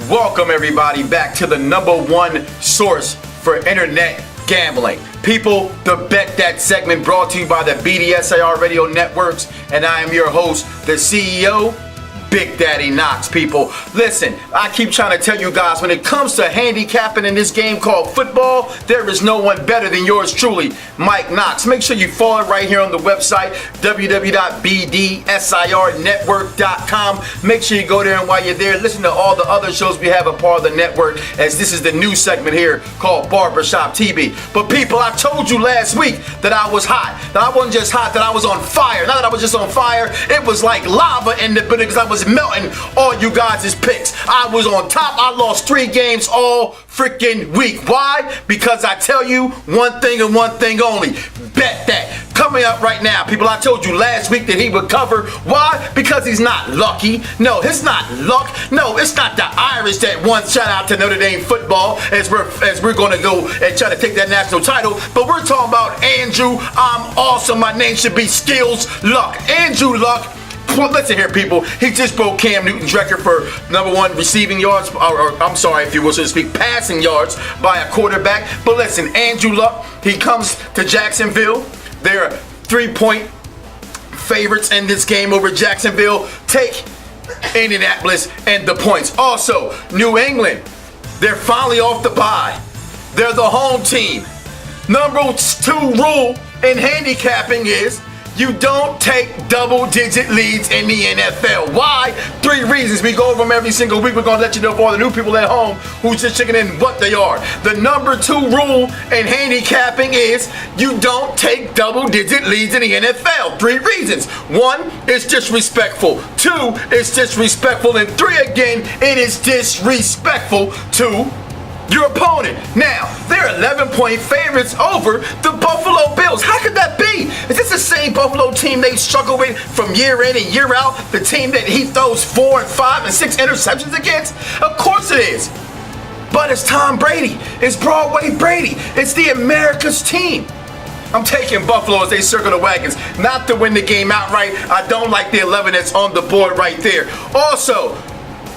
Welcome everybody back to the #1 source for internet gambling. People, the Bet That segment brought to you by the BDSIR Radio Networks, and I am your host, the CEO, Big Daddy Knoxxx. People, listen, I keep trying to tell you guys, when it comes to handicapping in this game called football, there is no one better than yours truly, Mike Knoxxx. Make sure you follow it right here on the website, www.BDSIRnetwork.com. Make sure you go there, and while you're there, listen to all the other shows we have a part of the network, as this is the new segment here called Barbershop TV. But people, I told you last week that I was hot. That I wasn't just hot, that I was on fire. Not that I was just on fire, it was like lava in the building, because I was melting all you guys' picks. I was on top. I lost 3 games all freaking week. Why? Because I tell you one thing and one thing only. Bet that. Coming up right now, people, I told you last week that he would cover. Why? Because he's not lucky. No, it's not luck. No, it's not the Irish that won. Shout out to Notre Dame football as we're going to go and try to take that national title. But we're talking about Andrew. I'm awesome. My name should be Skills Luck. Andrew Luck. Well, listen here, people. He just broke Cam Newton's record for #1 receiving yards, or I'm sorry, if you will, so to speak, passing yards by a quarterback. But listen, Andrew Luck, he comes to Jacksonville. They're 3-point favorites in this game over Jacksonville. Take Indianapolis and the points. Also, New England, they're finally off the bye. They're the home team. #2 rule in handicapping is you don't take double-digit leads in the NFL. Why? 3 reasons. We go over them every single week. We're going to let you know for all the new people at home who's just checking in what they are. The #2 rule in handicapping is you don't take double-digit leads in the NFL. 3 reasons. 1, it's disrespectful. 2, it's disrespectful. And 3, again, it is disrespectful to your opponent. Now, they're 11-point favorites over the Buffalo Bills. How could that be? Is this the same Buffalo team they struggle with from year in and year out? The team that he throws 4 and 5 and 6 interceptions against? Of course it is. But it's Tom Brady. It's Broadway Brady. It's the America's team. I'm taking Buffalo as they circle the wagons, not to win the game outright. I don't like the 11 that's on the board right there. Also,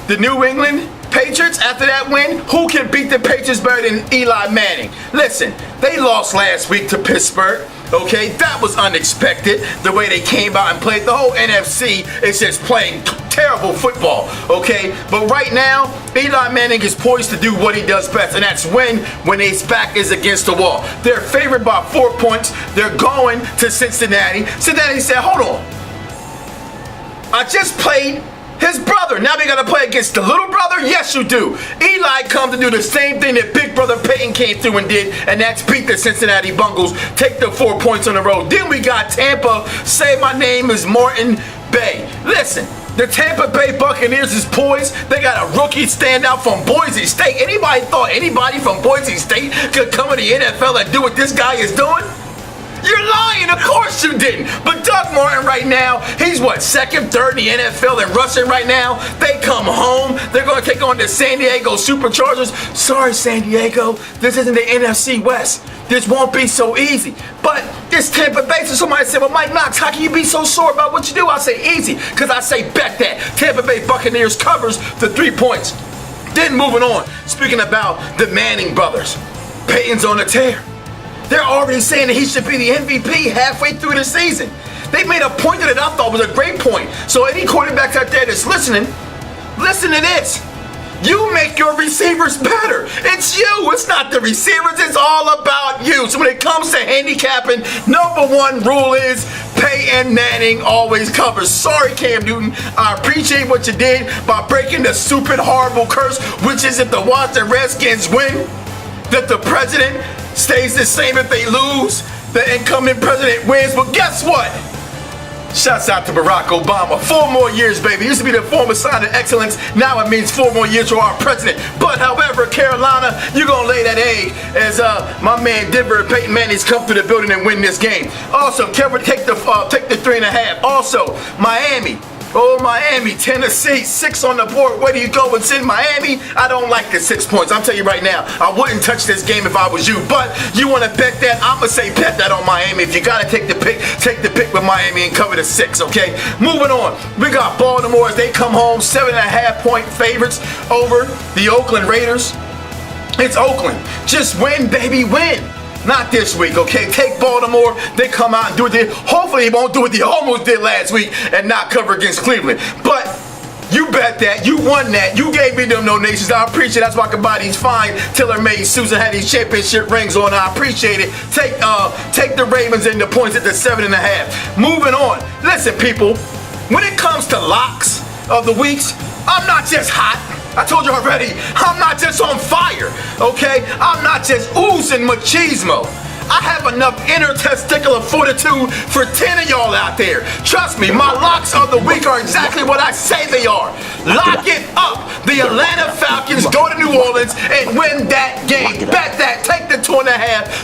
the New England Patriots, after that win, who can beat the Patriots better than Eli Manning? Listen, they lost last week to Pittsburgh. Okay, that was unexpected, the way they came out and played. The whole NFC is just playing terrible football, okay? But right now, Eli Manning is poised to do what he does best, and that's win when his back is against the wall. They're favored by 4 points. They're going to Cincinnati. Cincinnati said, hold on. I just played his brother. Now we gotta play against the little brother? Yes, you do. Eli comes to do the same thing that big brother Peyton came through and did, and that's beat the Cincinnati Bengals, take the 4 points on the road. Then we got Tampa, say my name is Martin Bay. Listen, the Tampa Bay Buccaneers is poised. They got a rookie standout from Boise State. Anybody thought anybody from Boise State could come in the NFL and do what this guy is doing? You're lying, of course you didn't. But Doug Martin right now, he's what, 2nd, 3rd in the NFL in rushing right now? They come home, they're going to take on the San Diego Superchargers. Sorry, San Diego, this isn't the NFC West. This won't be so easy. But it's Tampa Bay. So somebody said, well, Mike Knoxxx, how can you be so sure about what you do? I say easy, because I say bet that. Tampa Bay Buccaneers covers the 3 points. Then moving on, speaking about the Manning brothers, Peyton's on a tear. They're already saying that he should be the MVP halfway through the season. They made a point that I thought was a great point. So any quarterbacks out there that's listening, listen to this. You make your receivers better. It's you. It's not the receivers. It's all about you. So when it comes to handicapping, #1 rule is Peyton Manning always covers. Sorry, Cam Newton. I appreciate what you did by breaking the stupid, horrible curse, which is if the Washington Redskins win, that the president stays the same if they lose. The incoming president wins. But guess what? Shouts out to Barack Obama. 4 more years, baby. It used to be the former sign of excellence. Now it means 4 more years for our president. But however, Carolina, you're going to lay that egg as my man Denver, Peyton Manning's come through the building and win this game. Also, Kevin, take the 3.5. Also, Miami. Oh, Miami, Tennessee, 6 on the board. Where do you go? It's in Miami. I don't like the 6 points. I'm telling you right now, I wouldn't touch this game if I was you. But you want to bet that? I'm going to say bet that on Miami. If you got to take the pick with Miami and cover the 6, okay? Moving on. We got Baltimore as they come home, 7.5-point favorites over the Oakland Raiders. It's Oakland. Just win, baby, win. Not this week, okay? Take Baltimore. They come out and do it. Hopefully, he won't do what they almost did last week and not cover against Cleveland. But you bet that. You won that. You gave me them donations. I appreciate it. That's why I can buy these fine tailor-made suits and have these championship rings on. I appreciate it. Take the Ravens and the points at the 7.5. Moving on. Listen, people. When it comes to locks of the weeks, I'm not just hot. I told you already, I'm not just on fire, okay? I'm not just oozing machismo. I have enough intertesticular fortitude for 10 of y'all out there. Trust me, my locks of the week are exactly what I say they are. Lock it up. The Atlanta Falcons go to New Orleans and win that game. Bet that. Take the 2.5.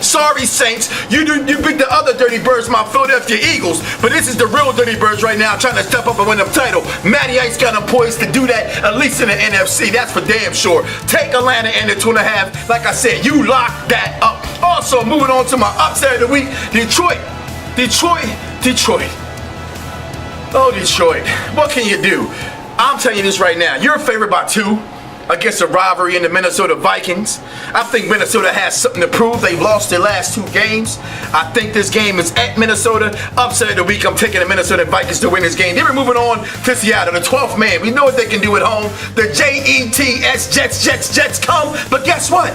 Sorry, Saints. You beat the other dirty birds, my Philadelphia Eagles. But this is the real dirty birds right now trying to step up and win the title. Matty Ice got them poised to do that, at least in the NFC. That's for damn sure. Take Atlanta and the 2.5. Like I said, you lock that up. Also, moving on to my upset of the week, Detroit. Oh, Detroit. What can you do? I'm telling you this right now. You're favored by 2 against a rivalry in the Minnesota Vikings. I think Minnesota has something to prove. They've lost their last 2 games. I think this game is at Minnesota. Upset of the week, I'm taking the Minnesota Vikings to win this game. Then we're moving on to Seattle, the 12th man. We know what they can do at home. The Jets come. But guess what?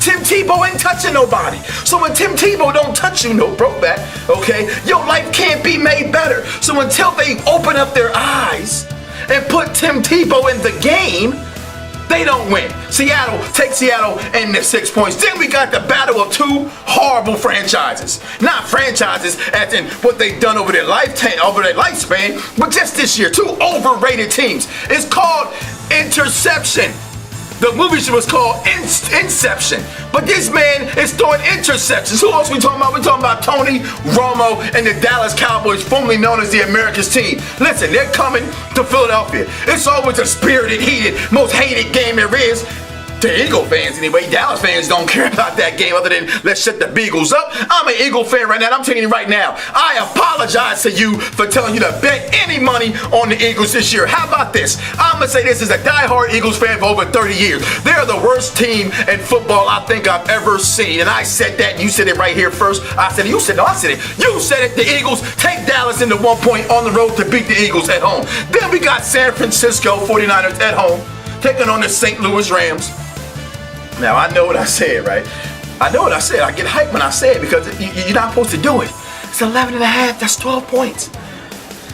Tim Tebow ain't touching nobody. So when Tim Tebow don't touch you, no broke back, okay, your life can't be made better. So until they open up their eyes and put Tim Tebow in the game, they don't win. Take Seattle and the 6 points. Then we got the battle of 2 horrible franchises. Not franchises as in what they've done over their lifespan, but just this year, 2 overrated teams. It's called Interception. The movie was called Inception. But this man is throwing interceptions. Who else we talking about? We're talking about Tony Romo and the Dallas Cowboys, formerly known as the America's team. Listen, they're coming to Philadelphia. It's always a spirited, heated, most hated game there is. To Eagle fans anyway. Dallas fans don't care about that game other than let's shut the Beagles up. I'm an Eagle fan right now, and I'm telling you right now, I apologize to you for telling you to bet any money on the Eagles this year. How about this? I'm going to say this as a diehard Eagles fan for over 30 years. They're the worst team in football I think I've ever seen. And I said that. You said it right here first. I said it. You said it. No, I said it. You said it. The Eagles take Dallas into 1 point on the road to beat the Eagles at home. Then we got San Francisco 49ers at home taking on the St. Louis Rams. Now, I know what I said, right? I know what I said. I get hyped when I say it because you're not supposed to do it. It's 11.5. That's 12 points.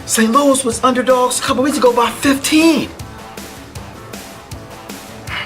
St. Louis was underdogs a couple weeks ago by 15.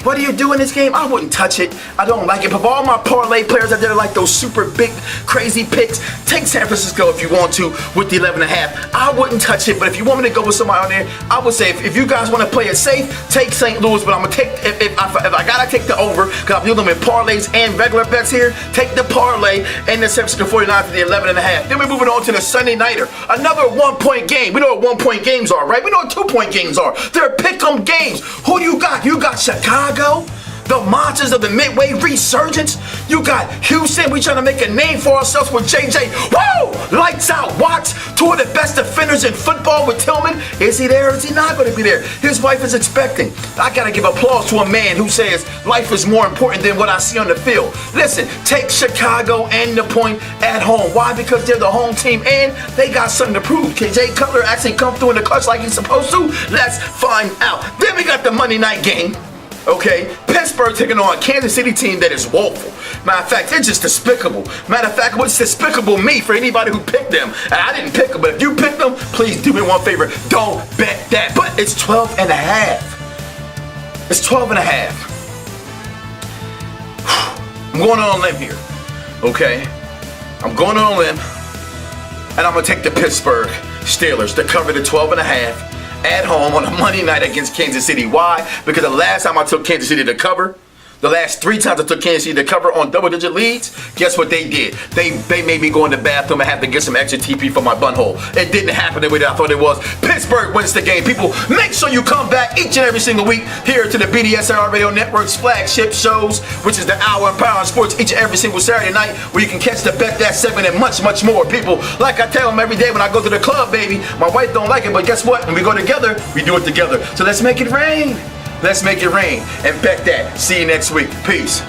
What do you do in this game? I wouldn't touch it. I don't like it. But for all my parlay players out there like those super big, crazy picks, take San Francisco if you want to with the 11.5. I wouldn't touch it. But if you want me to go with somebody on there, I would say if you guys want to play it safe, take St. Louis. But I'm going to take, if I got to take the over, because I'm doing them in parlays and regular bets here, take the parlay and the San Francisco 49ers to the 11.5. Then we're moving on to the Sunday Nighter. Another 1 point game. We know what 1 point games are, right? We know what 2 point games are. They're pick-em games. Who do you got? You got Chicago. The monsters of the Midway resurgence. You got Houston. We trying to make a name for ourselves with JJ. Woo! Lights out. Watts. 2 of the best defenders in football with Tillman. Is he there or is he not going to be there? His wife is expecting. I got to give applause to a man who says life is more important than what I see on the field. Listen, take Chicago and the point at home. Why? Because they're the home team and they got something to prove. Can Jay Cutler actually come through in the clutch like he's supposed to? Let's find out. Then we got the Monday night game. Okay, Pittsburgh taking on a Kansas City team that is woeful. Matter of fact, they're just despicable. Matter of fact, what's despicable me for anybody who picked them? And I didn't pick them, but if you picked them, please do me one favor. Don't bet that. But it's 12.5. It's 12.5. I'm going on a limb here. Okay, I'm going on a limb, and I'm gonna take the Pittsburgh Steelers to cover the 12.5. At home on a Monday night against Kansas City. Why? Because the last time I took Kansas City to cover The last 3 times I took Kansas City to cover on double-digit leads, guess what they did? They made me go in the bathroom and have to get some extra TP for my butthole. It didn't happen the way that I thought it was. Pittsburgh wins the game. People, make sure you come back each and every single week here to the BDSIR Radio Network's flagship shows, which is the Hour of Power in Sports each and every single Saturday night, where you can catch the Bet That segment and much, much more. People, like I tell them every day when I go to the club, baby, my wife don't like it, but guess what? When we go together, we do it together. So let's make it rain. Let's make it rain and bet that. See you next week. Peace.